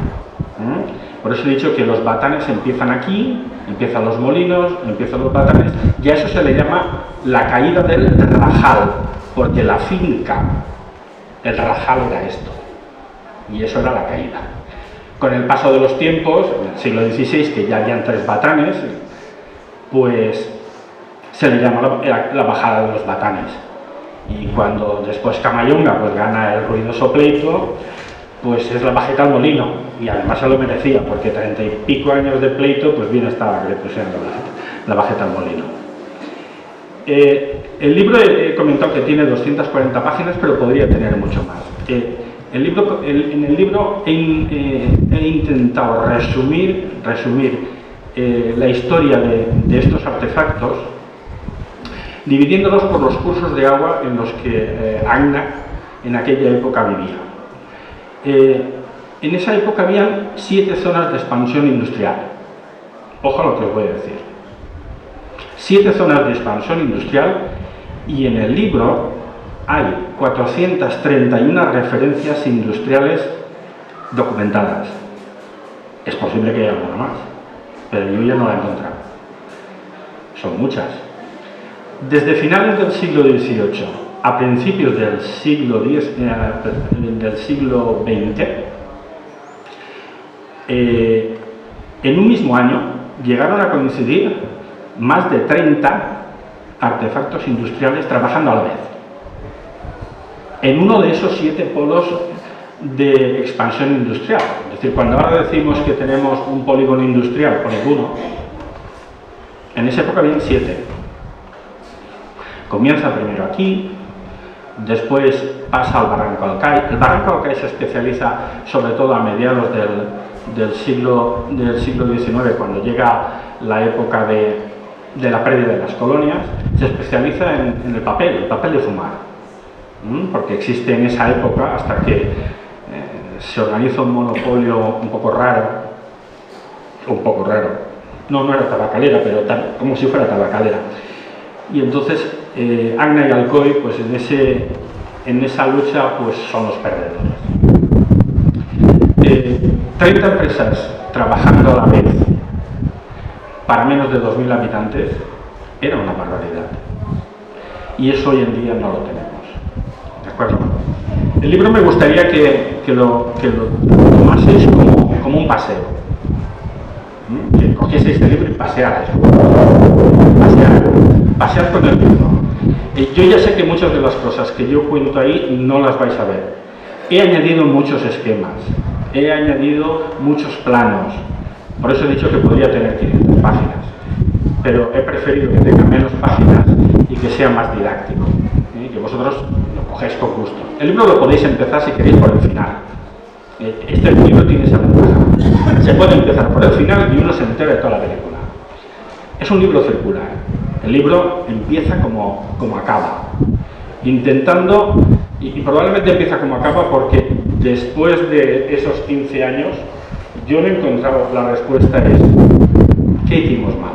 Por eso he dicho que los batanes empiezan aquí, empiezan los molinos, empiezan los batanes, y a eso se le llama la caída del Rajal, porque la finca, el Rajal era esto, y eso era la caída. Con el paso de los tiempos, en el siglo XVI, que ya habían 3 batanes, pues se le llama la bajada de los batanes. Y cuando después Camayonga pues gana el ruidoso pleito, pues es la bajeta al molino, y además se lo merecía, porque 30 y pico años de pleito, pues bien estaba que le pusieran la bajeta al molino. El libro he comentado que tiene 240 páginas, pero podría tener mucho más. En el libro he intentado resumir la historia de estos artefactos, dividiéndolos por los cursos de agua en los que Agna en aquella época vivía. En esa época habían 7 zonas de expansión industrial. Ojo a lo que os voy a decir. 7 zonas de expansión industrial, y en el libro hay 431 referencias industriales documentadas. Es posible que haya alguna más, pero yo ya no la he encontrado. Son muchas. Desde finales del siglo XVIII a principios del siglo XX, en un mismo año llegaron a coincidir más de 30 artefactos industriales trabajando a la vez. En uno de esos 7 polos de expansión industrial. Es decir, cuando ahora decimos que tenemos un polígono industrial, polígono, en esa época habían 7. Comienza primero aquí, después pasa al Barranco Alcai. El Barranco Alcai se especializa sobre todo a mediados del siglo XIX, cuando llega la época de la pérdida de las colonias. Se especializa en el papel de fumar, porque existe en esa época, hasta que se organiza un monopolio un poco raro, no era tabacalera, pero como si fuera tabacalera. Y entonces Agna y Alcoy, pues en esa lucha, pues son los perdedores. 30 empresas trabajando a la vez para menos de 2.000 habitantes era una barbaridad. Y eso hoy en día no lo tenemos. ¿De acuerdo? El libro me gustaría que lo tomaseis como un paseo. Que cogieseis este libro y pasearais. Pasear con el libro. Yo ya sé que muchas de las cosas que yo cuento ahí no las vais a ver. He añadido muchos esquemas, he añadido muchos planos. Por eso he dicho que podría tener 500 páginas. Pero he preferido que tenga menos páginas y que sea más didáctico. Que vosotros lo cogéis con gusto. El libro lo podéis empezar si queréis por el final. Este libro tiene esa ventaja. Se puede empezar por el final y uno se entera de toda la película. Es un libro circular. El libro empieza como acaba, intentando, y probablemente empieza como acaba porque después de esos 15 años yo no he encontrado la respuesta es ¿qué hicimos mal?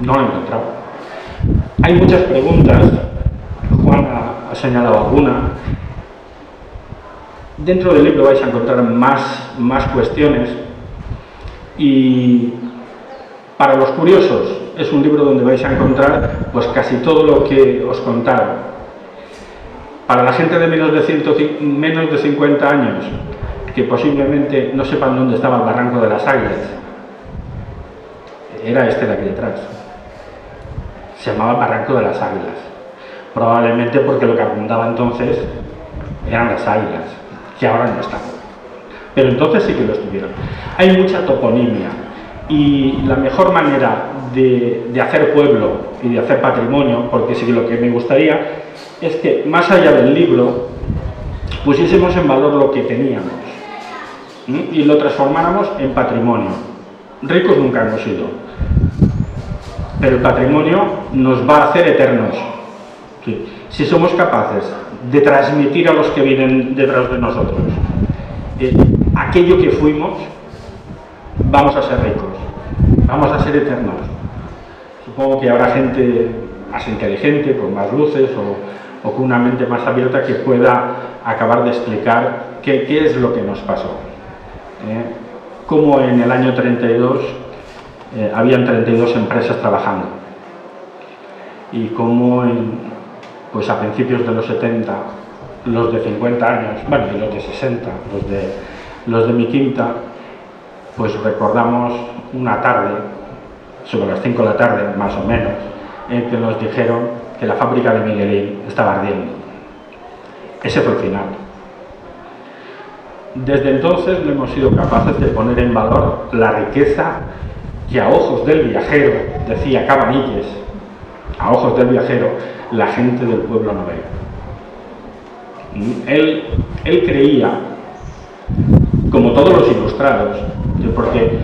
No lo he encontrado. Hay muchas preguntas. ha señalado alguna. Dentro del libro vais a encontrar más cuestiones, y para los curiosos es un libro donde vais a encontrar pues casi todo lo que os contaron. Para la gente de menos de 50 años, que posiblemente no sepan dónde estaba el Barranco de las Águilas, era este de aquí detrás. Se llamaba Barranco de las Águilas, probablemente porque lo que abundaba entonces eran las águilas, que ahora no están, pero entonces sí que lo estuvieron. Hay mucha toponimia, y la mejor manera de hacer pueblo y de hacer patrimonio, porque sí que lo que me gustaría es que más allá del libro pusiésemos en valor lo que teníamos y lo transformáramos en patrimonio. Ricos nunca hemos sido, pero el patrimonio nos va a hacer eternos. Sí. Si somos capaces de transmitir a los que vienen detrás de nosotros aquello que fuimos, vamos a ser ricos, vamos a ser eternos. Supongo que habrá gente más inteligente, con más luces o con una mente más abierta, que pueda acabar de explicar qué es lo que nos pasó. Como en el año 32 habían 32 empresas trabajando, y como pues a principios de los 70, los de 50 años, bueno, y los de 60, los de mi quinta, pues recordamos una tarde, sobre las 5 de la tarde más o menos, en que nos dijeron que la fábrica de Miguelín estaba ardiendo. Ese fue el final. Desde entonces no hemos sido capaces de poner en valor la riqueza que a ojos del viajero, decía Cabanilles, a ojos del viajero, la gente del pueblo no ve. Él creía, como todos los ilustrados, porque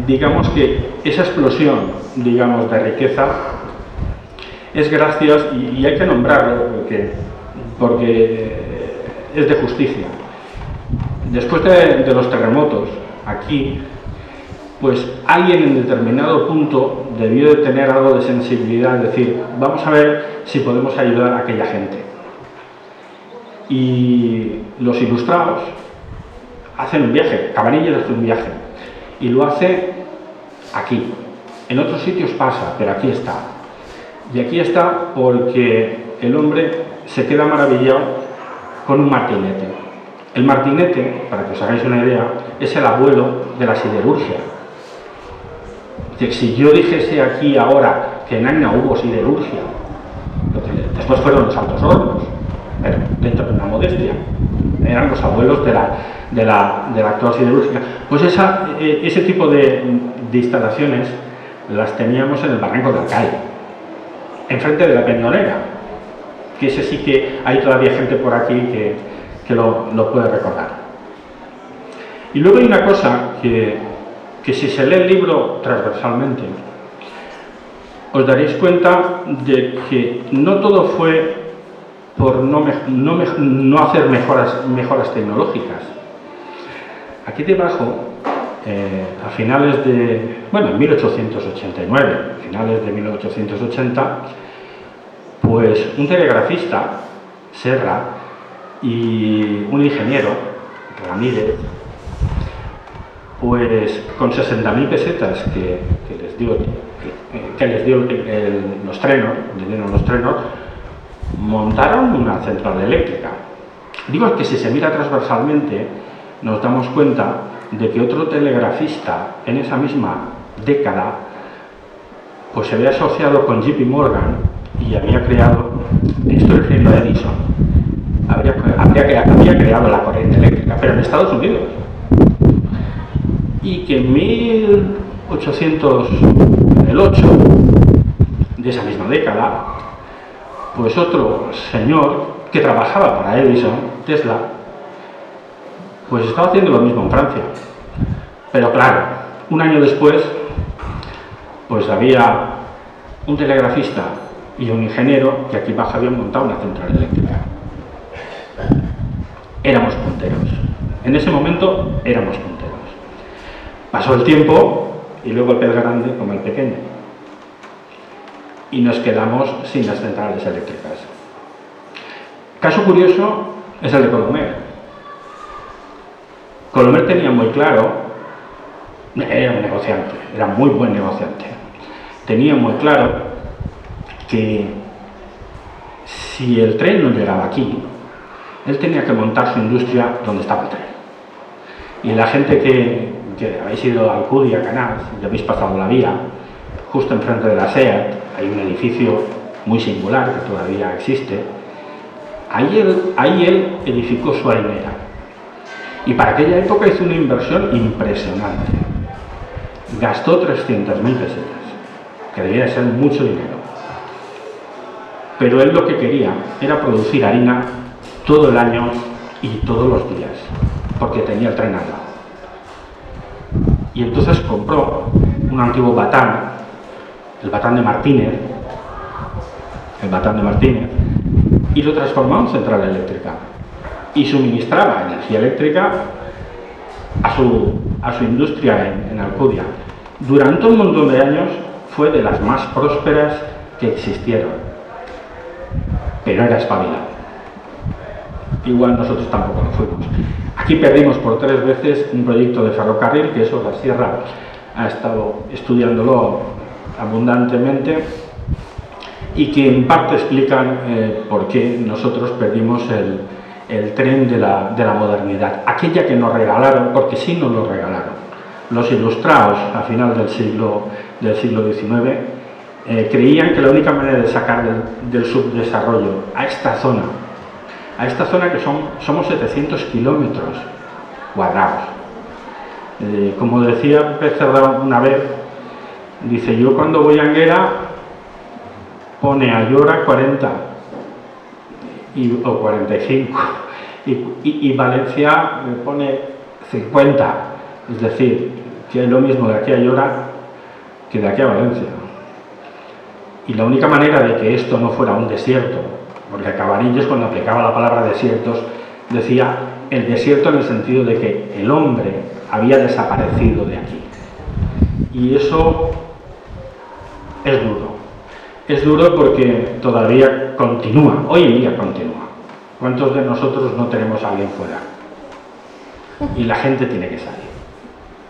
digamos que esa explosión, digamos, de riqueza es gracias, y hay que nombrarlo porque es de justicia. Después de los terremotos aquí, pues alguien en determinado punto debió de tener algo de sensibilidad, es decir, vamos a ver si podemos ayudar a aquella gente. Y los ilustrados hacen un viaje, Cabanilles hace un viaje, y lo hace aquí. En otros sitios pasa, pero aquí está. Y aquí está porque el hombre se queda maravillado con un martinete. El martinete, para que os hagáis una idea, es el abuelo de la siderurgia. Si yo dijese aquí ahora que en Agna hubo siderurgia, después fueron los altos hornos, pero dentro de una modestia, eran los abuelos de la actual siderúrgica, pues ese tipo de instalaciones las teníamos en el Barranco de Alcalde, enfrente de la Peñolera, que ese sí que hay todavía gente por aquí que lo puede recordar. Y luego hay una cosa que si se lee el libro transversalmente, os daréis cuenta de que no todo fue por no hacer mejoras tecnológicas. Aquí debajo, a finales de, en 1889, finales de 1880, pues un telegrafista, Serra, y un ingeniero, Ramírez, pues con 60.000 pesetas que les dio los trenos, montaron una central eléctrica. Digo que si se mira transversalmente nos damos cuenta de que otro telegrafista en esa misma década pues se había asociado con JP Morgan y había creado, estoy refiriendo a Edison, había creado la corriente eléctrica, pero en Estados Unidos. Y que en 1808 de esa misma década, pues otro señor que trabajaba para Edison, Tesla, pues estaba haciendo lo mismo en Francia. Pero claro, un año después, pues había un telegrafista y un ingeniero que aquí abajo habían montado una central eléctrica. Éramos punteros. En ese momento éramos punteros. Pasó el tiempo y luego el pez grande como el pequeño. Y nos quedamos sin las centrales eléctricas. Caso curioso es el de Colomer. Colomer tenía muy claro, era un negociante, era muy buen negociante, tenía muy claro que si el tren no llegaba aquí, él tenía que montar su industria donde estaba el tren. Y la gente que habéis ido a Alcudia, Canals, y habéis pasado la vía, justo enfrente de la SEAT, hay un edificio muy singular que todavía existe. Ahí él edificó su harinera. Y para aquella época hizo una inversión impresionante. Gastó 300.000 pesetas, que debía de ser mucho dinero. Pero él lo que quería era producir harina todo el año y todos los días, porque tenía el tren al lado. Y entonces compró un antiguo batán, el batán de Martínez, y lo transformó en central eléctrica. Y suministraba energía eléctrica a su industria en Alcudia. Durante un montón de años fue de las más prósperas que existieron. Pero era espabilado. Igual nosotros tampoco lo fuimos. Aquí perdimos por 3 veces un proyecto de ferrocarril, que eso la Sierra ha estado estudiándolo abundantemente, y que en parte explican por qué nosotros perdimos el tren de la modernidad. Aquella que nos regalaron, porque sí nos lo regalaron, los ilustrados a final del siglo XIX, creían que la única manera de sacar del subdesarrollo a esta zona que somos 700 kilómetros cuadrados. Como decía Becerra una vez, dice, yo cuando voy a Anguera pone a Llora 40 o 45 y Valencia me pone 50, es decir, que es lo mismo de aquí a Llora que de aquí a Valencia. Y la única manera de que esto no fuera un desierto, porque Cabanilles, cuando aplicaba la palabra desiertos, decía el desierto en el sentido de que el hombre había desaparecido de aquí. Y eso es duro. Es duro porque todavía continúa, hoy en día continúa. ¿Cuántos de nosotros no tenemos a alguien fuera? Y la gente tiene que salir.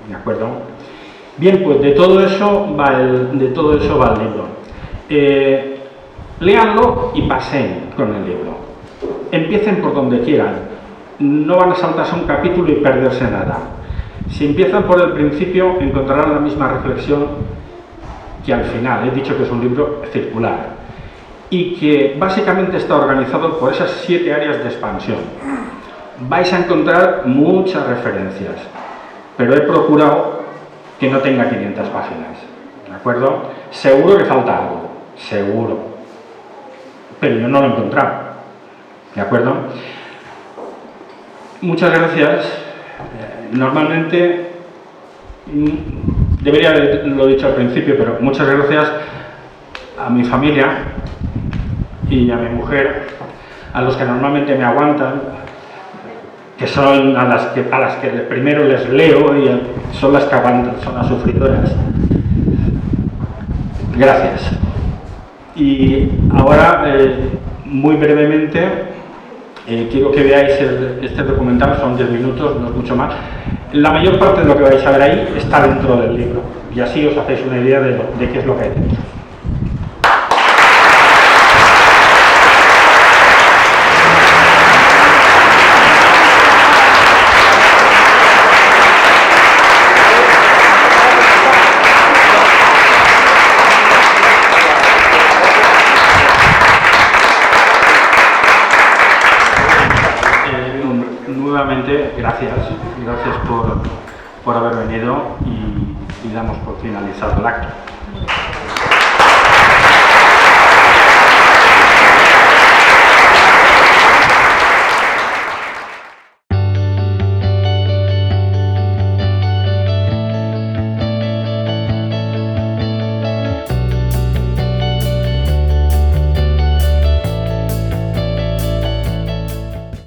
¿De acuerdo? Bien, pues de todo eso va el libro. Léanlo y paseen con el libro. Empiecen por donde quieran. No van a saltarse un capítulo y perderse nada. Si empiezan por el principio, encontrarán la misma reflexión que al final. He dicho que es un libro circular y que básicamente está organizado por esas 7 áreas de expansión. Vais a encontrar muchas referencias, pero he procurado que no tenga 500 páginas. ¿De acuerdo? Seguro que falta algo, seguro, pero yo no lo he encontrado. ¿De acuerdo? Muchas gracias. Normalmente debería haberlo dicho al principio, pero muchas gracias a mi familia y a mi mujer, a los que normalmente me aguantan, que son a las que primero les leo y son las que aguantan, son las sufridoras. Gracias. Y ahora, muy brevemente, quiero que veáis este documental, son 10 minutos, no es mucho más. La mayor parte de lo que vais a ver ahí está dentro del libro, y así os hacéis una idea de qué es lo que hay dentro. Nuevamente, gracias por haber venido y damos por finalizado el acto.